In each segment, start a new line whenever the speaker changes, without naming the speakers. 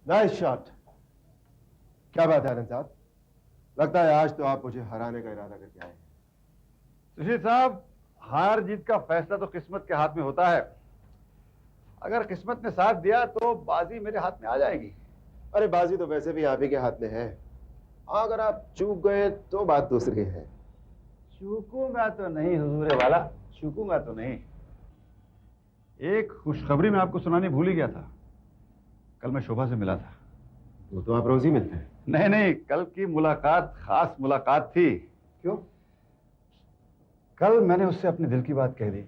Nice shot. क्या बात है आनंद साहब, लगता है आज तो आप मुझे हराने का इरादा करके आए हैं।
सुशील साहब, हार जीत का फैसला तो किस्मत के हाथ में होता है। अगर किस्मत ने साथ दिया तो बाजी मेरे हाथ में आ जाएगी।
अरे बाजी तो वैसे भी आप ही के हाथ में है, अगर आप चूक गए तो बात दूसरी है।
चूकूंगा तो नहीं हुजूरे वाला, चूकूंगा तो नहीं। एक खुशखबरी मैं आपको सुनानी भूल ही गया था। कल मैं शोभा से मिला था।
वो तो आप रोज ही मिलते हैं।
नहीं नहीं, कल की मुलाकात खास मुलाकात थी।
क्यों?
कल मैंने उससे अपने दिल की बात कह दी।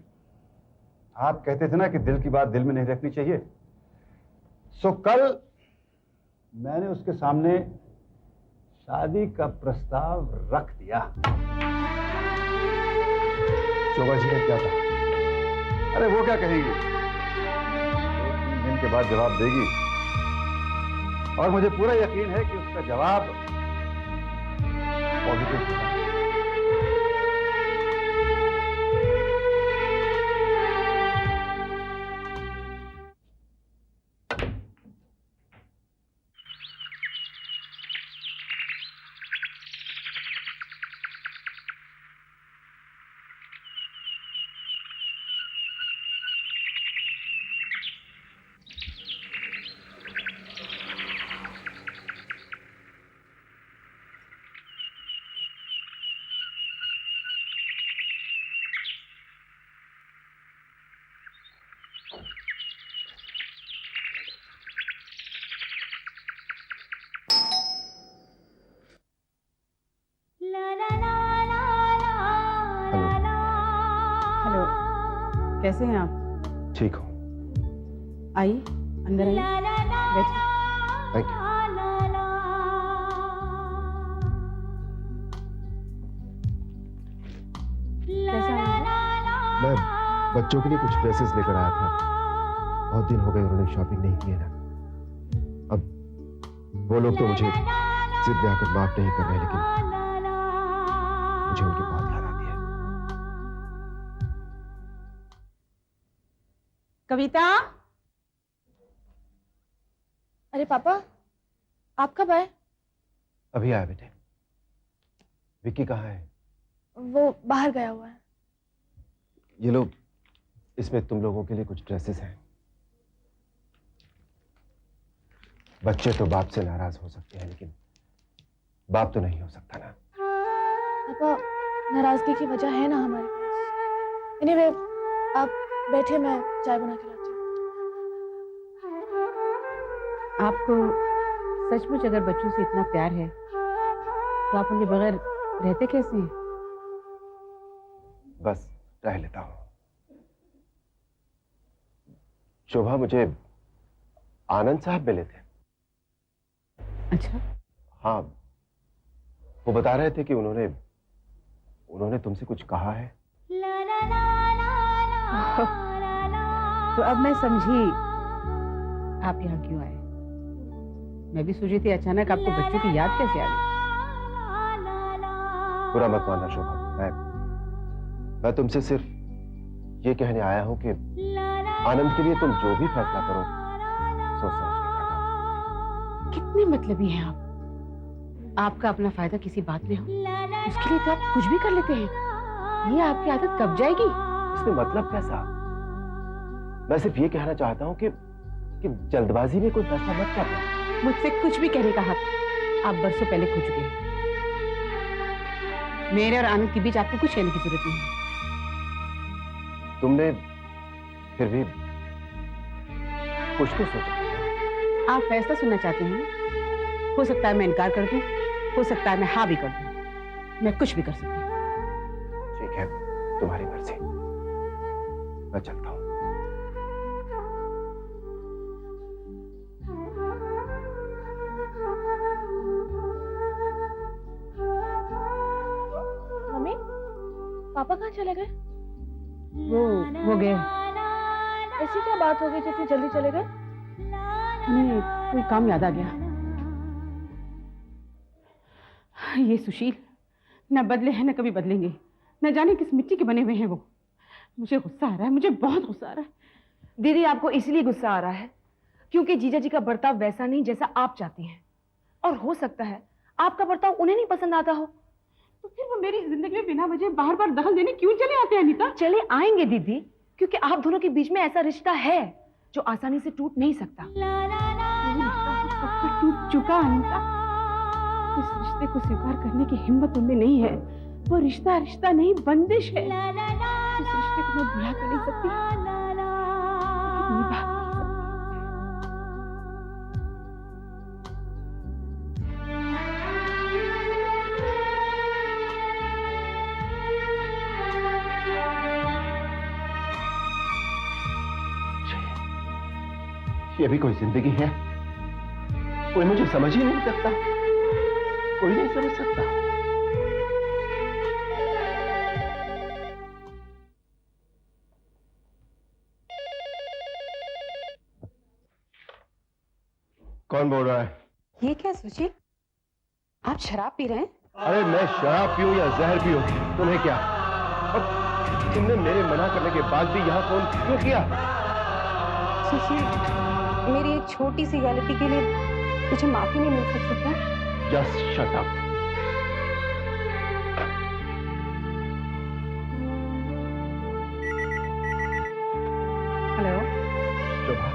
आप कहते थे ना कि दिल की बात दिल में नहीं रखनी चाहिए। सो कल मैंने उसके सामने शादी का प्रस्ताव रख दिया।
शोभा जी ने क्या कहा?
अरे वो क्या कहेंगी, 2-3 दिन के बाद जवाब देगी। और मुझे पूरा यकीन है कि उसका जवाब पॉजिटिव होगा।
हेलो, कैसे हैं आप?
ठीक हूँ।
आइए, अंदर आइए, बैठिए।
Thank you.
कैसा है?
मैं बच्चों के लिए कुछ ड्रेसेस लेकर आया था, बहुत दिन हो गए उन्होंने शॉपिंग नहीं की है ना। अब वो लोग तो मुझे जिद में आकर माफ नहीं कर रहे, लेकिन मुझे उनकी बहुत याद आती है।
कविता? अरे पापा, आप कब आए?
अभी आया बेटे। विक्की कहाँ है?
वो बाहर गया हुआ है।
ये लोग, इसमें तुम लोगों के लिए कुछ ड्रेसेस हैं। बच्चे तो बाप से नाराज हो सकते हैं, लेकिन बाप तो नहीं हो सकता ना।
पापा, नाराजगी की वजह है ना हमारे पास। एनीवे, आप बैठे, मैं चाय बना के लाती हूँ।
आपको सचमुच अगर बच्चों से इतना प्यार है तो आप उनके बगैर रहते कैसे हैं?
बस रह लेता हूँ। शोभा, मुझे आनंद साहब मिले थे।
अच्छा,
हाँ, वो बता रहे थे कि उन्होंने तुमसे कुछ कहा है।
तो अब मैं समझी आप यहाँ क्यों आए। मैं भी सोची थी अचानक आपको बच्चों की याद कैसे आ गई।
बुरा मत मानना शोभा, मैं तुमसे सिर्फ ये कहने आया हूं कि आनंद के लिए तुम जो भी फैसला करो सोच समझ के करना।
कितने मतलबी हैं आप। आपका अपना फायदा किसी बात में हो, उसके लिए तो आप कुछ भी कर लेते हैं। ये आपकी आदत कब जाएगी?
इसमें मतलब कैसा? मैं सिर्फ ये कहना चाहता हूं कि जल्दबाजी में कोई फैसला मत करना।
मुझसे कुछ भी कहने का हक आप बरसों पहले खो चुके हैं। मेरे और आनंद के बीच आपको कुछ कहने की जरूरत नहीं है।
तुमने फिर भी कुछ तो सोचा।
आप फैसला सुनना चाहते हैं? हो सकता है मैं इनकार कर दूं, हो सकता है मैं हाँ भी कर दूं। मैं कुछ भी कर सकती हूँ।
ठीक है, तुम्हारी मर्जी। मैं चलता हूँ।
मम्मी, पापा कहाँ चले गए?
वो गए।
ऐसी क्या बात हो गई जो इतनी जल्दी चले गए?
उन्हें कोई काम याद आ गया। ये सुशील न बदले हैं न कभी बदलेंगे। न जाने किस मिट्टी के बने हुए हैं वो। मुझे गुस्सा आ रहा है, मुझे बहुत गुस्सा आ रहा है।
दीदी, आपको इसलिए गुस्सा आ रहा है
क्योंकि जीजा जी का बर्ताव वैसा नहीं जैसा आप चाहती हैं, और हो सकता है आपका बर्ताव उन्हें नहीं पसंद आता हो।
तो फिर वो मेरी जिंदगी में बिना वजह बार बार दखल देने क्यों चले आते हैं अनीता?
चले आएंगे दीदी, क्योंकि आप दोनों के बीच में ऐसा रिश्ता है जो आसानी से टूट नहीं सकता।
वो रिश्ता तो कब का टूट चुका अनीता। इस रिश्ते को स्वीकार करने की हिम्मत उनमें नहीं है। वो रिश्ता रिश्ता नहीं, बंदिश है। इस रिश्ते को मैं भुला तो नहीं सकती, लेकिन निभा भी नहीं सकती।
ये भी कोई जिंदगी है? कोई मुझे समझ ही नहीं सकता, कोई नहीं समझ सकता। कौन बोल रहा है?
ये क्या सुशील, आप शराब पी रहे हैं?
अरे मैं शराब पीऊं या जहर पीऊं, तुम्हें क्या? और तुमने मेरे मना करने के बाद भी यहां फोन क्यों किया?
सुशील, मेरी एक छोटी सी गलती के लिए मुझे माफी नहीं मिल सकती क्या?
Just shut up.
हेलो
शोभा,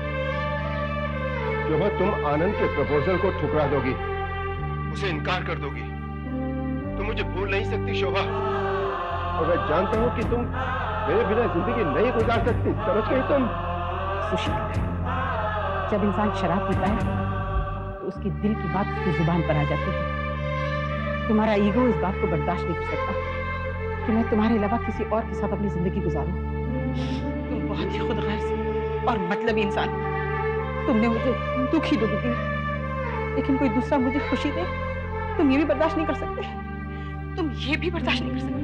शोभा, तुम आनंद के प्रपोजल को ठुकरा दोगी, उसे इनकार कर दोगी। तुम मुझे भूल नहीं सकती शोभा, और मैं जानता हूं कि तुम मेरे बिना जिंदगी नहीं गुजार सकती। समझ गई तुम?
सुशील, जब इंसान शराब पीता है तो उसके दिल की बात उसकी जुबान पर आ जाती है। तुम्हारा ईगो इस बात को बर्दाश्त नहीं कर सकता कि मैं तुम्हारे अलावा किसी और के साथ अपनी जिंदगी गुजारूं। तुम बहुत ही खुदगर्ज और मतलबी इंसान हो। तुमने मुझे दुखी दुख दी, लेकिन कोई दूसरा मुझे खुशी दे, तुम ये भी बर्दाश्त नहीं कर सकते। तुम ये भी बर्दाश्त नहीं कर सकते।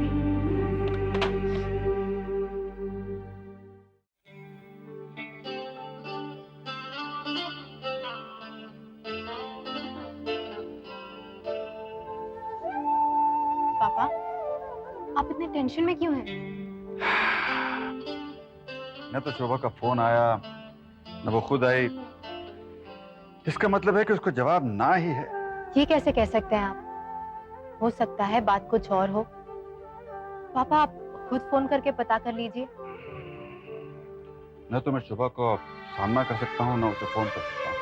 पापा, आप इतने टेंशन में क्यों हैं?
न तो शोभा का फोन आया, न वो खुद आई। इसका मतलब है कि उसको जवाब ना ही है।
ये कैसे कह सकते हैं आप? हो सकता है बात कुछ और हो। पापा, आप खुद फोन करके पता कर लीजिए।
न तो मैं शोभा को सामना कर सकता हूँ, न उसे फोन कर सकता हूँ।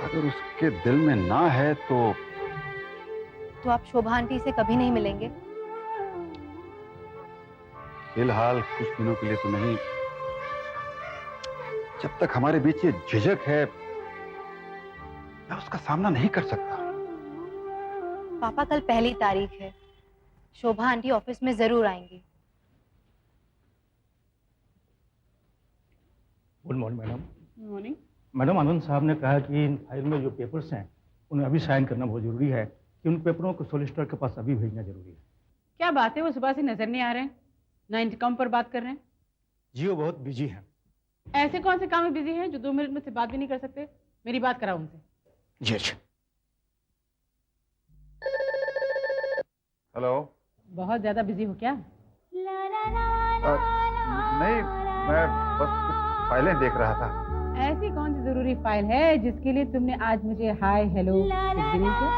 अगर उसके दिल में ना है तो
आप शोभा आंटी से कभी नहीं मिलेंगे?
फिलहाल कुछ दिनों के लिए तो नहीं। जब तक हमारे बीच ये झिझक है, मैं उसका सामना नहीं कर सकता।
पापा, कल 1 तारीख है। शोभा आंटी ऑफिस में जरूर आएंगी।
Good morning madam.
Morning.
Madam, Anand साहब ने कहा कि इन फाइल में जो पेपर्स हैं उन्हें अभी साइन करना बहुत जरूरी है, कि उन पेपरों को सोलिसिटर के पास अभी भेजना जरूरी है।
क्या बात है, वो सुबह से नजर नहीं आ रहे हैं, ना इंटरकॉम पर बात कर रहे हैं।
जी वो बहुत बिजी हैं।
ऐसे कौन से काम में बिजी हैं जो 2 मिनट में से बात भी नहीं कर सकते? मेरी बात कराओ उनसे।
जी अच्छा।
हेलो।
बहुत ज्यादा बिजी हो क्या?
नहीं, मैं बस कुछ फाइलें देख रहा था।
ऐसी कौन सी जरूरी फाइल है जिसके लिए तुमने आज मुझे हाय हेलो कुछ भी नहीं किया?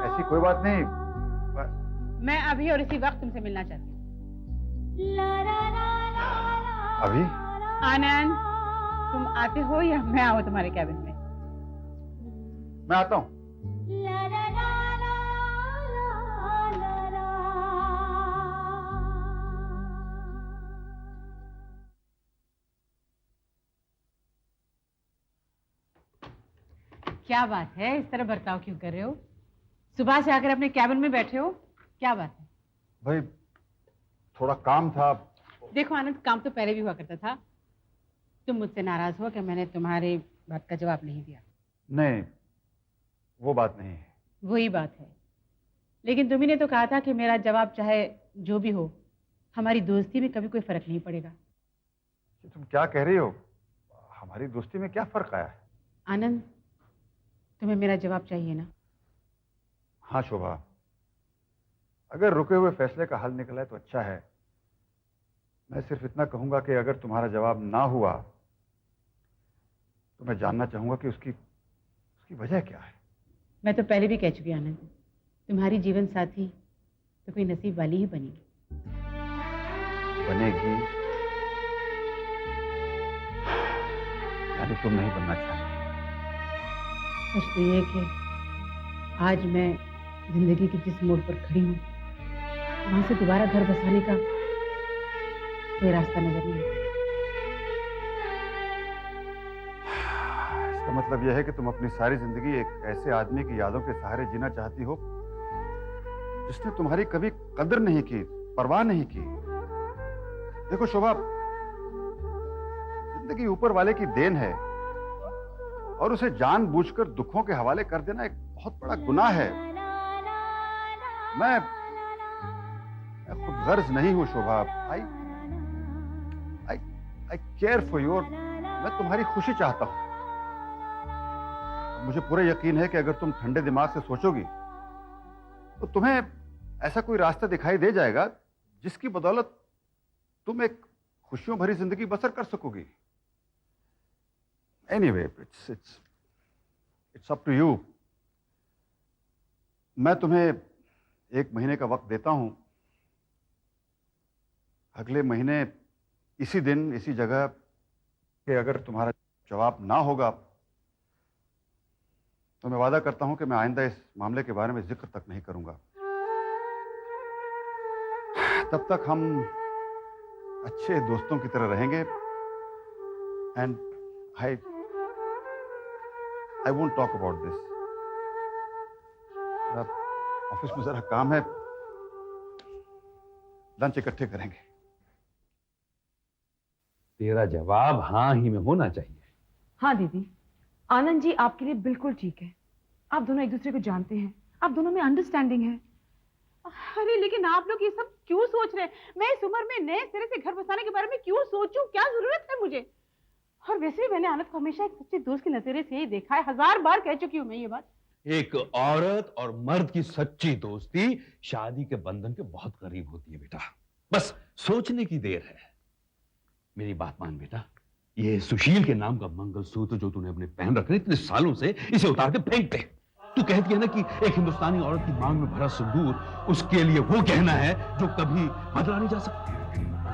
ऐसी कोई बात नहीं।
मैं अभी और इसी वक्त तुमसे मिलना चाहती हूँ।
अभी?
आनंद, तुम आते हो या मैं आऊँ तुम्हारे कैबिन में?
मैं आता हूँ।
क्या बात है, इस तरह बर्ताव क्यों कर रहे हो? सुबह से आकर अपने कैबिन में बैठे हो, क्या बात है?
भाई थोड़ा काम था।
देखो आनंद, काम तो पहले भी हुआ करता था। तुम मुझसे नाराज हो कि मैंने तुम्हारे बात का जवाब नहीं दिया?
नहीं, वो बात नहीं है।
वही बात है, लेकिन तुम्ही ने तो कहा था कि मेरा जवाब चाहे जो भी हो, हमारी दोस्ती में कभी कोई फर्क नहीं पड़ेगा।
तुम क्या कह रही हो? हमारी दोस्ती में क्या फर्क आया है?
आनंद, तुम्हें मेरा जवाब चाहिए ना?
हाँ शोभा, अगर रुके हुए फैसले का हल निकला है तो अच्छा है, मैं सिर्फ इतना कहूंगा कि अगर तुम्हारा जवाब ना हुआ तो मैं जानना चाहूंगा कि उसकी उसकी वजह क्या है।
मैं तो पहले भी कह चुकी आनंद, तुम्हारी जीवन साथी तो कोई नसीब वाली ही बनेगी।
बनेगी यानी तुम नहीं बनना चाहती।
सच तो ये कि आज मैं जिंदगी के जिस मोड़ पर खड़ी हूँ वहां से दोबारा घर बसाने का कोई रास्ता नजर नहीं आता।
इसका मतलब यह है कि तुम अपनी सारी जिंदगी एक ऐसे आदमी की यादों के सहारे जीना चाहती हो जिसने तुम्हारी कभी कदर नहीं की, परवाह नहीं की। देखो शोभा, जिंदगी ऊपर वाले की देन है और उसे जानबूझकर दुखों के हवाले कर देना एक बहुत बड़ा गुनाह है। मैं खुद गर्ज नहीं हूं शोभा। आई केयर फॉर योर, मैं तुम्हारी खुशी चाहता हूं। मुझे पूरा यकीन है कि अगर तुम ठंडे दिमाग से सोचोगी तो तुम्हें ऐसा कोई रास्ता दिखाई दे जाएगा जिसकी बदौलत तुम एक खुशियों भरी जिंदगी बसर कर सकोगी। Anyway, it's up to you. मैं तुम्हें 1 महीने का वक्त देता हूं। अगले महीने इसी दिन इसी जगह के अगर तुम्हारा जवाब ना होगा तो मैं वादा करता हूं कि मैं आइंदा इस मामले के बारे में जिक्र तक नहीं करूंगा। तब तक हम अच्छे दोस्तों की तरह रहेंगे। And I won't talk about this. Office में जरा काम है, लंच इकट्ठे करेंगे।
तेरा जवाब हाँ ही में होना चाहिए।
हाँ दीदी, आनंद जी आपके लिए बिल्कुल ठीक है। आप दोनों एक दूसरे को जानते हैं, आप दोनों में अंडरस्टैंडिंग है। अरे लेकिन आप लोग ये सब क्यों सोच रहे हैं? मैं इस उम्र में नए सिरे से घर बसाने के बारे में क्यों सोचूं? क्या जरूरत है मुझे? और वैसे भी मैंने आनंद को हमेशा एक सच्चे दोस्त के नजरिए से ही देखा है। 1000 बार कह चुकी हूँ मैं ये बात।
एक औरत और मर्द की सच्ची दोस्ती शादी के बंधन के बहुत करीब होती है बेटा। बस सोचने की देर है। मेरी बात मान बेटा, ये सुशील के नाम का मंगलसूत्र जो तूने अपने पहन रखे इतने सालों से, इसे उतार के फेंक दे। तू कहती है ना कि एक हिंदुस्तानी औरत की मांग में भरा सिंदूर उसके लिए वो गहना है जो कभी बदला नहीं जा सकता।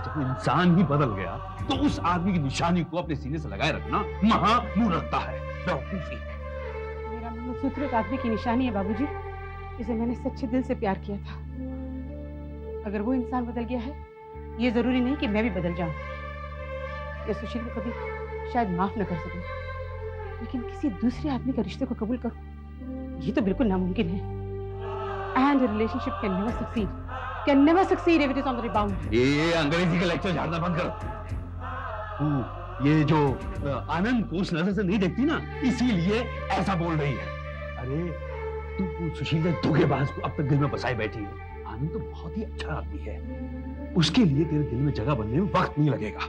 जब वो इंसान ही बदल गया तो उस आदमी की निशानी को अपने सीने से लगाए रखना महामूर्खता है, बेवकूफी है।
मेरा मंगलसूत्र एक आदमी की निशानी है बाबूजी, जिसे मैंने सच्चे दिल से प्यार किया था। अगर वो इंसान बदल गया है, ये जरूरी नहीं कि मैं भी बदल जाऊं। या सुशील को कभी शायद माफ न कर सकूं, लेकिन किसी दूसरे आदमी का रिश्ते को कबूल करूं, ये तो बिल्कुल नामुमकिन है। And relationship can never succeed if it is on the rebound.
ये अंग्रेजी का लेक्चर झाड़ना बंद कर। तू ये जो आनंद को उस नजर से नहीं देखती ना, इसीलिए ऐसा बोल रही है। अरे तू सुशील ने धोखेबाज को अब तक दिल में बसाए बैठी है। आनंद तो बहुत ही अच्छा आदमी है, उसके लिए तेरे दिल में जगह बनने में वक्त नहीं लगेगा।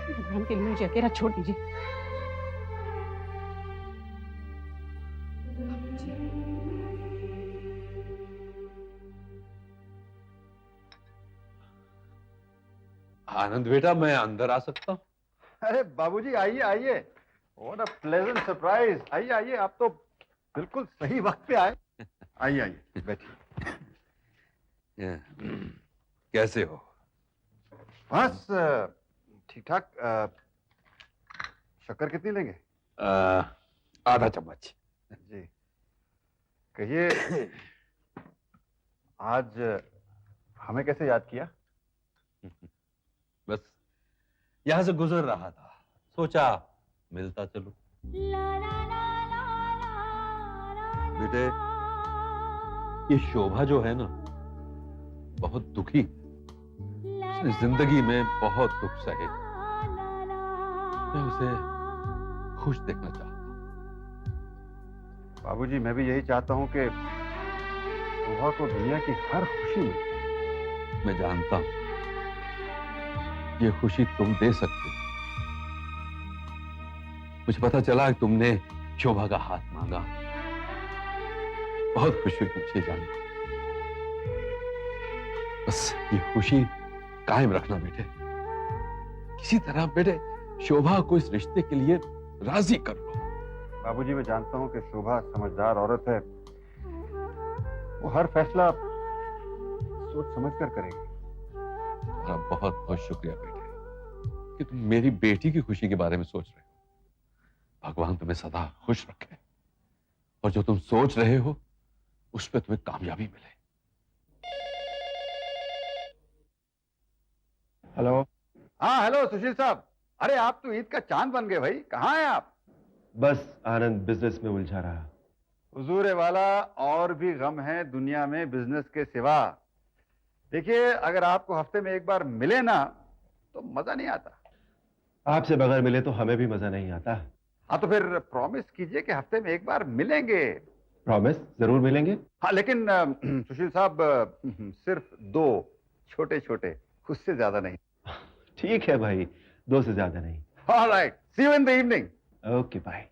भगवान के लिए मुझे अकेला छोड़ दीजिए।
आनंद बेटा, मैं अंदर आ सकता हूँ?
अरे बाबूजी आइए आइए। What a pleasant surprise. आइए आइए, आप तो बिल्कुल सही वक्त पे आए। आइए आइए, बैठिए।
कैसे हो?
बस ठीक ठाक। शक्कर कितनी लेंगे?
आधा चम्मच।
जी कहिए, आज हमें कैसे याद किया?
बस यहां से गुजर रहा था, सोचा मिलता चलो। बेटे, ये शोभा जो है ना, बहुत दुखी, उसने जिंदगी में बहुत दुख सहे। मैं उसे खुश देखना चाहता हूं।
बाबूजी, मैं भी यही चाहता हूं कि शोभा को दुनिया की हर खुशी मिले।
मैं जानता हूं ये खुशी तुम दे सकते हो। मुझे पता चला कि तुमने शोभा का हाथ मांगा, बहुत खुशी हुई मुझे जानकर। बस बस ये खुशी कायम रखना बेटे। किसी तरह बेटे शोभा को इस रिश्ते के लिए राजी कर लो।
बाबूजी, मैं जानता हूं कि शोभा समझदार औरत है, वो हर फैसला सोच समझ कर करेगी।
तुम्हारा बहुत बहुत शुक्रिया बेटे कि तुम मेरी बेटी की खुशी के बारे में सोच रहे हो। भगवान तुम्हें सदा खुश रखे और जो तुम सोच रहे हो उस पर तुम्हें कामयाबी मिले।
हेलो। हाँ हेलो सुशील साहब। अरे आप तो ईद का चांद बन गए भाई, कहाँ हैं आप?
बस आनंद बिजनेस में उलझा रहा।
हुजूर वाला, और भी गम है दुनिया में बिजनेस के सिवा। देखिए, अगर आपको हफ्ते में एक बार मिले ना तो मजा नहीं आता।
आपसे बगैर मिले तो हमें भी मजा नहीं आता।
हाँ तो फिर प्रॉमिस कीजिए कि हफ्ते में एक बार मिलेंगे।
प्रॉमिस, जरूर मिलेंगे।
हाँ लेकिन सुशील साहब, सिर्फ 2 छोटे छोटे, उससे ज्यादा नहीं।
ठीक है भाई, 2 से ज्यादा नहीं।
Alright, see you in the evening.
Okay bye.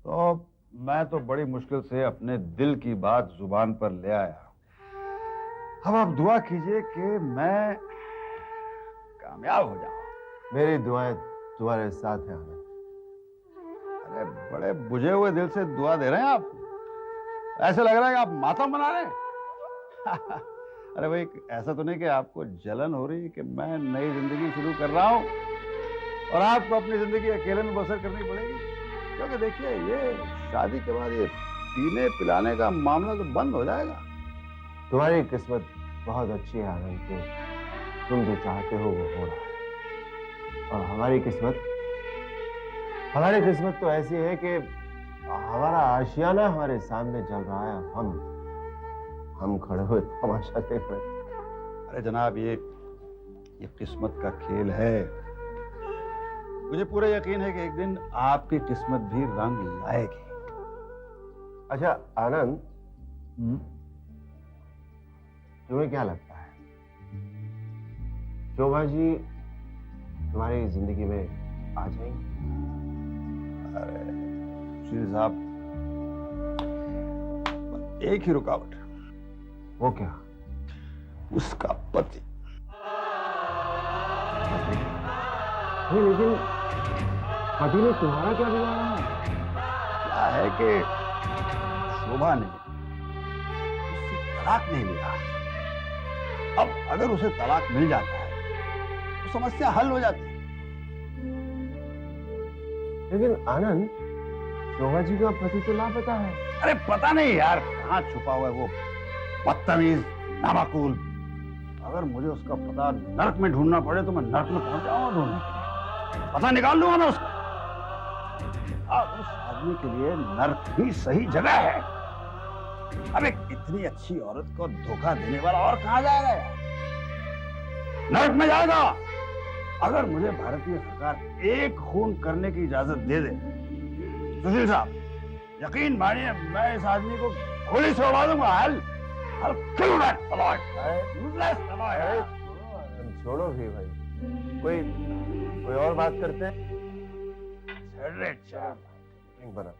तो मैं तो बड़ी मुश्किल से अपने दिल की बात जुबान पर ले आया। अब आप दुआ कीजिए कि मैं कामयाब हो जाऊं।
मेरी दुआएं तुम्हारे साथ हैं आनंद।
अरे बड़े बुझे हुए दिल से दुआ दे रहे हैं आप। ऐसे लग रहा है कि आप मातम मना रहे हैं। अरे भाई, ऐसा तो नहीं कि आपको जलन हो रही है कि मैं नई जिंदगी शुरू कर रहा हूं और आपको अपनी जिंदगी अकेले में बसर करनी पड़ेगी? क्योंकि देखिए, ये शादी के बाद ये पीने पिलाने का मामला तो बंद हो जाएगा।
तुम्हारी किस्मत बहुत अच्छी है आनंद के, तुम जो चाहते हो वो हो रहा है। और हमारी किस्मत तो ऐसी है कि हमारा आशियाना हमारे सामने चल रहा है, हम खड़े हुए तमाशा देख रहे हैं।
अरे जनाब, ये किस्मत का खेल है। मुझे पूरा यकीन है कि एक दिन आपकी किस्मत भी रंग लाएगी।
अच्छा आनंद, तुम्हें क्या लगता है शोभा जी तुम्हारी जिंदगी में आ जाएंगी?
अरे सुशील साहब, एक ही रुकावट है।
वो क्या?
उसका पति।
नहीं, लेकिन पति ने तुम्हारा क्या बिगाड़ा है?
क्या है कि शोभा ने उससे तलाक नहीं लिया। अब अगर उसे तलाक मिल जाता है तो समस्या हल हो जाती है।
लेकिन आनंद, शोभा जी का पति तो लापता है।
अरे पता नहीं यार कहाँ छुपा हुआ है वो बदतमीज नामाकूल। अगर मुझे उसका पता नर्क में ढूंढना पड़े तो मैं नर्क में पहुंच जाऊंगा ढूंढने के लिए। पता निकाल लूंगा मैं उसका। अब उस आदमी के लिए नर्क ही सही जगह है। अब एक इतनी अच्छी औरत को धोखा देने वाला और कहाँ जाएगा यार? नर्क में जाएगा। अगर मुझे भारतीय सरकार एक खून करने की इजाजत दे दे, सुशील साहब, यकीन मानिए मैं इस आदमी को गोली से उड़ा दूंगा। I'll kill that fellow. Useless fellow है।
छोड़ो भी भाई, कोई और बात करते हैं।
अरे चाप।
बना